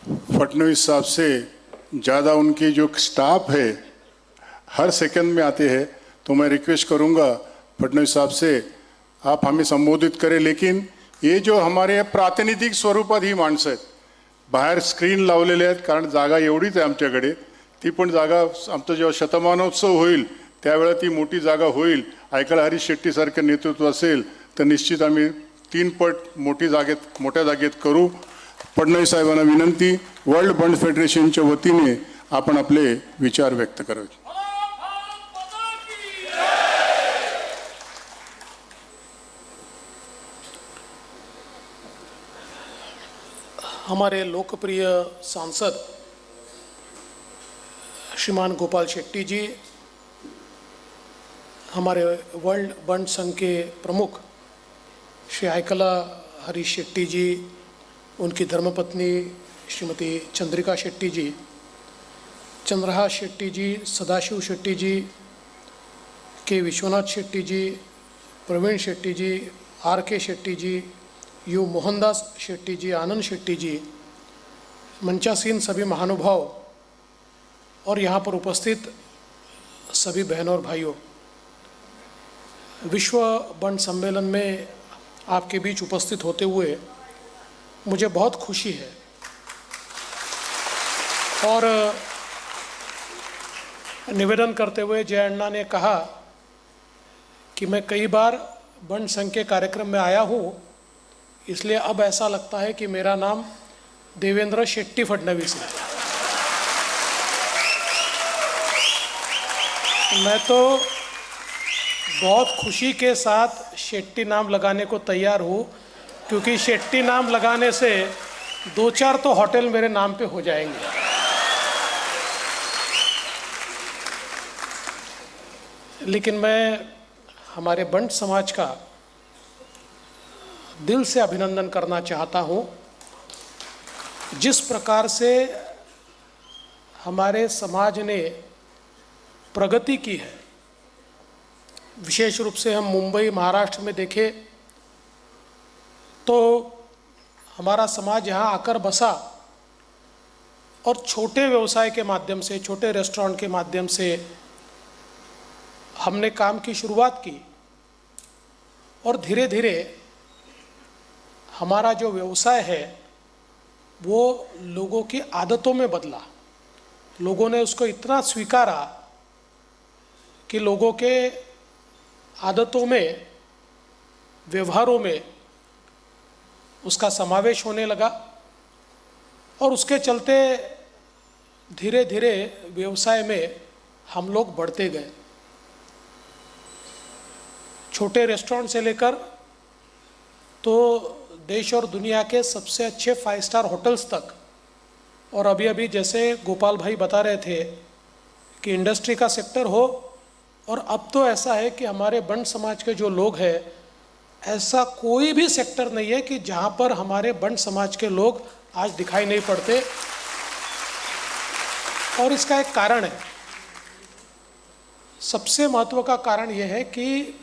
फडणवीस साहब से ज़्यादा उनकी जो स्टाफ है हर सेकंड में आते हैं, तो मैं रिक्वेस्ट करूंगा फडणवीस साहब से आप हमें संबोधित करें। लेकिन ये जो हमारे प्रातिनिधिक स्वरूपात ही माणसं आहेत, बाहेर स्क्रीन लावलेले आहेत, कारण जागा एवढीच आहे आमच्याकडे, ती पण जागा आमचा जेव्हा शतमानोत्सव होईल त्यावेळेला ती मोठी जागा होईल, ऐकायला हरीश शेट्टीसारखं नेतृत्व असेल तर निश्चित आम्ही 3 पट मोठ्या जागेत करू। फडणवीस साहेबांना विनंती, वर्ल्ड बंड फेडरेशनच्या वतीने आपण आपले विचार व्यक्त करावे। हमारे लोकप्रिय सांसद श्रीमान गोपाल शेट्टी जी, हमारे वर्ल्ड बंड संघ के प्रमुख श्री ऐकला हरीश शेट्टी जी, उनकी धर्मपत्नी श्रीमती चंद्रिका शेट्टी जी, चंद्रहास शेट्टी जी, Sadashiv Shetty ji, K Vishwanath Shetty ji, Praveen Shetty ji, RK Shetty ji, U Mohandas Shetty ji, Anand Shetty ji, मंचासीन सभी महानुभाव और यहाँ पर उपस्थित सभी बहनों और भाइयों, विश्व बंड सम्मेलन में आपके बीच उपस्थित होते हुए मुझे बहुत खुशी है। और निवेदन करते हुए जय अण्णा ने कहा कि मैं कई बार बंड संघ के कार्यक्रम में आया हूँ, इसलिए अब ऐसा लगता है कि मेरा नाम देवेंद्र शेट्टी फडणवीस है। मैं तो बहुत खुशी के साथ शेट्टी नाम लगाने को तैयार हूँ, क्योंकि शेट्टी नाम लगाने से 2-4 तो होटल मेरे नाम पे हो जाएंगे। लेकिन मैं हमारे बंड समाज का दिल से अभिनंदन करना चाहता हूँ, जिस प्रकार से हमारे समाज ने प्रगति की है। विशेष रूप से हम मुंबई महाराष्ट्र में देखें तो हमारा समाज यहाँ आकर बसा और छोटे व्यवसाय के माध्यम से, छोटे रेस्टोरेंट के माध्यम से हमने काम की शुरुआत की और धीरे धीरे हमारा जो व्यवसाय है वो लोगों की आदतों में बदला। लोगों ने उसको इतना स्वीकारा कि लोगों के आदतों में, व्यवहारों में उसका समावेश होने लगा और उसके चलते धीरे धीरे व्यवसाय में हम लोग बढ़ते गए। छोटे रेस्टोरेंट से लेकर तो देश और दुनिया के सबसे अच्छे 5 स्टार होटल्स तक, और अभी अभी जैसे गोपाल भाई बता रहे थे कि इंडस्ट्री का सेक्टर हो, और अब तो ऐसा है कि हमारे बंड समाज के जो लोग हैं, ऐसा कोई भी सेक्टर नहीं है कि जहाँ पर हमारे बंड समाज के लोग आज दिखाई नहीं पड़ते। और इसका एक कारण है, सबसे महत्व का कारण यह है कि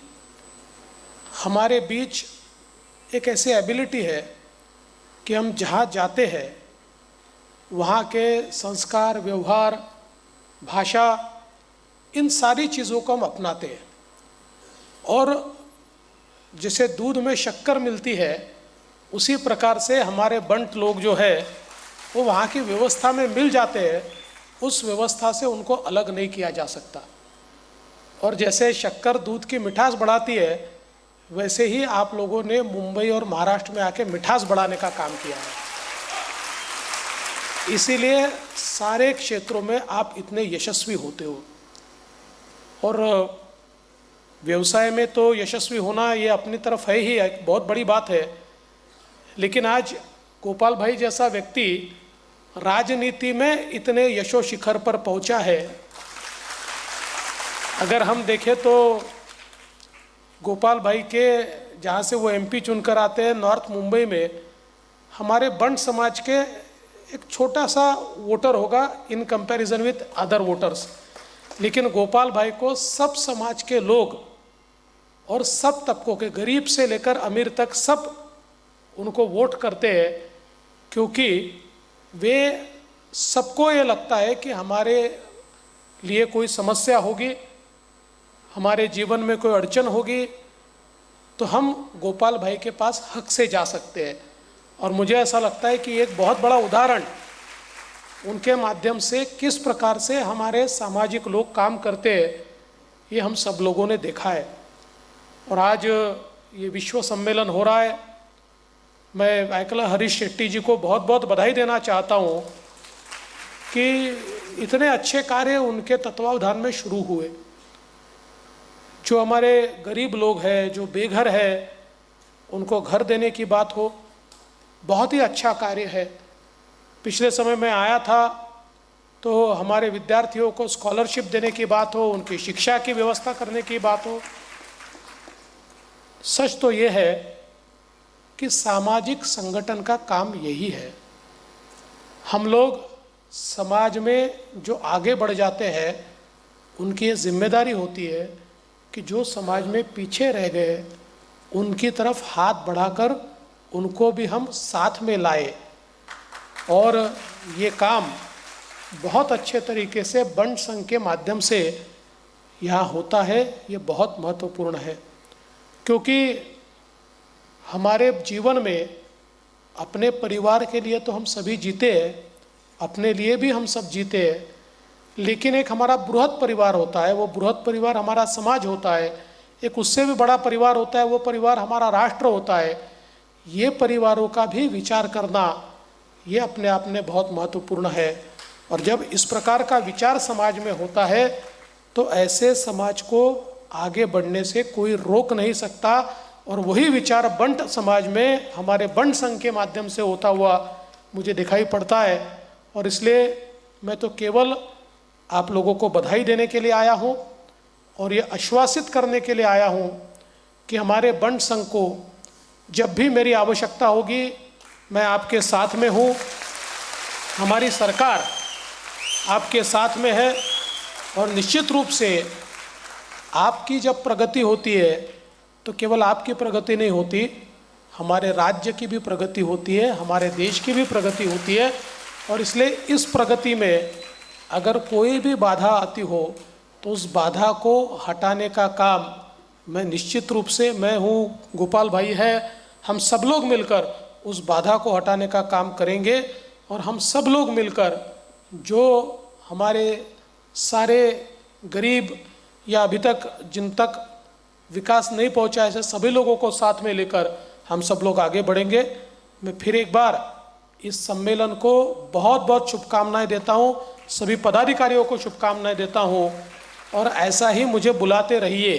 हमारे बीच एक ऐसी एबिलिटी है कि हम जहाँ जाते हैं वहाँ के संस्कार, व्यवहार, भाषा, इन सारी चीज़ों को हम अपनाते हैं। और जैसे दूध में शक्कर मिलती है, उसी प्रकार से हमारे बंट लोग जो है वो वहाँ की व्यवस्था में मिल जाते हैं। उस व्यवस्था से उनको अलग नहीं किया जा सकता। और जैसे शक्कर दूध की मिठास बढ़ाती है, वैसे ही आप लोगों ने मुंबई और महाराष्ट्र में आके मिठास बढ़ाने का काम किया है। इसीलिए सारे क्षेत्रों में आप इतने यशस्वी होते हो। और व्यवसाय में तो यशस्वी होना ये अपनी तरफ है ही, एक बहुत बड़ी बात है। लेकिन आज गोपाल भाई जैसा व्यक्ति राजनीति में इतने यशो शिखर पर पहुंचा है। अगर हम देखें तो गोपाल भाई के जहाँ से वो MP चुनकर आते हैं, नॉर्थ मुंबई में हमारे बंड समाज के एक छोटा सा वोटर होगा in comparison with other voters. लेकिन गोपाल भाई को सब समाज के लोग और सब तबकों के, गरीब से लेकर अमीर तक, सब उनको वोट करते हैं, क्योंकि वे सबको ये लगता है कि हमारे लिए कोई समस्या होगी, हमारे जीवन में कोई अड़चन होगी, तो हम गोपाल भाई के पास हक से जा सकते हैं। और मुझे ऐसा लगता है कि एक बहुत बड़ा उदाहरण उनके माध्यम से किस प्रकार से हमारे सामाजिक लोग काम करते हैं, ये हम सब लोगों ने देखा है। और आज ये विश्व सम्मेलन हो रहा है, मैं आयकला हरीश शेट्टी जी को बहुत बहुत बधाई देना चाहता हूँ कि इतने अच्छे कार्य उनके तत्वावधान में शुरू हुए। जो हमारे गरीब लोग हैं, जो बेघर है, उनको घर देने की बात हो, बहुत ही अच्छा कार्य है। पिछले समय में आया था तो हमारे विद्यार्थियों को स्कॉलरशिप देने की बात हो, उनकी शिक्षा की व्यवस्था करने की बात हो। सच तो ये है कि सामाजिक संगठन का काम यही है। हम लोग समाज में जो आगे बढ़ जाते हैं, उनकी ये जिम्मेदारी होती है कि जो समाज में पीछे रह गए उनकी तरफ हाथ बढ़ाकर उनको भी हम साथ में लाए। और ये काम बहुत अच्छे तरीके से बंड संघ के माध्यम से यहाँ होता है। ये बहुत महत्वपूर्ण है, क्योंकि हमारे जीवन में अपने परिवार के लिए तो हम सभी जीते हैं, अपने लिए भी हम सब जीते हैं, लेकिन एक हमारा बृहद परिवार होता है, वो बृहद परिवार हमारा समाज होता है। एक उससे भी बड़ा परिवार होता है, वो परिवार हमारा राष्ट्र होता है। ये परिवारों का भी विचार करना, ये अपने आप में बहुत महत्वपूर्ण है। और जब इस प्रकार का विचार समाज में होता है तो ऐसे समाज को आगे बढ़ने से कोई रोक नहीं सकता। और वही विचार बंट समाज में हमारे बंट संघ के माध्यम से होता हुआ मुझे दिखाई पड़ता है। और इसलिए मैं तो केवल आप लोगों को बधाई देने के लिए आया हूँ और ये आश्वासित करने के लिए आया हूँ कि हमारे बंट संघ को जब भी मेरी आवश्यकता होगी मैं आपके साथ में हूँ। हमारी सरकार आपके साथ में है और निश्चित रूप से आपकी जब प्रगति होती है तो केवल आपकी प्रगति नहीं होती, हमारे राज्य की भी प्रगति होती है, हमारे देश की भी प्रगति होती है। और इसलिए इस प्रगति में अगर कोई भी बाधा आती हो तो उस बाधा को हटाने का काम मैं निश्चित रूप से, मैं हूँ, गोपाल भाई है, हम सब लोग मिलकर उस बाधा को हटाने का काम करेंगे। और हम सब लोग मिलकर जो हमारे सारे गरीब या अभी तक जिन तक विकास नहीं पहुंचा है, ऐसे सभी लोगों को साथ में लेकर हम सब लोग आगे बढ़ेंगे। मैं फिर एक बार इस सम्मेलन को बहुत बहुत शुभकामनाएं देता हूं, सभी पदाधिकारियों को शुभकामनाएं देता हूं और ऐसा ही मुझे बुलाते रहिए।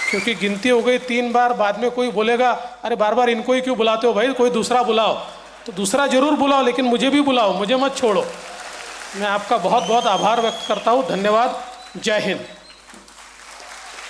क्योंकि गिनती हो गई 3 बार, बाद में कोई बोलेगा अरे बार बार इनको ही क्यों बुलाते हो भाई, कोई दूसरा बुलाओ। तो दूसरा जरूर बुलाओ, लेकिन मुझे भी बुलाओ, मुझे मत छोड़ो। मैं आपका बहुत बहुत आभार व्यक्त करता हूँ। धन्यवाद। जय हिंद।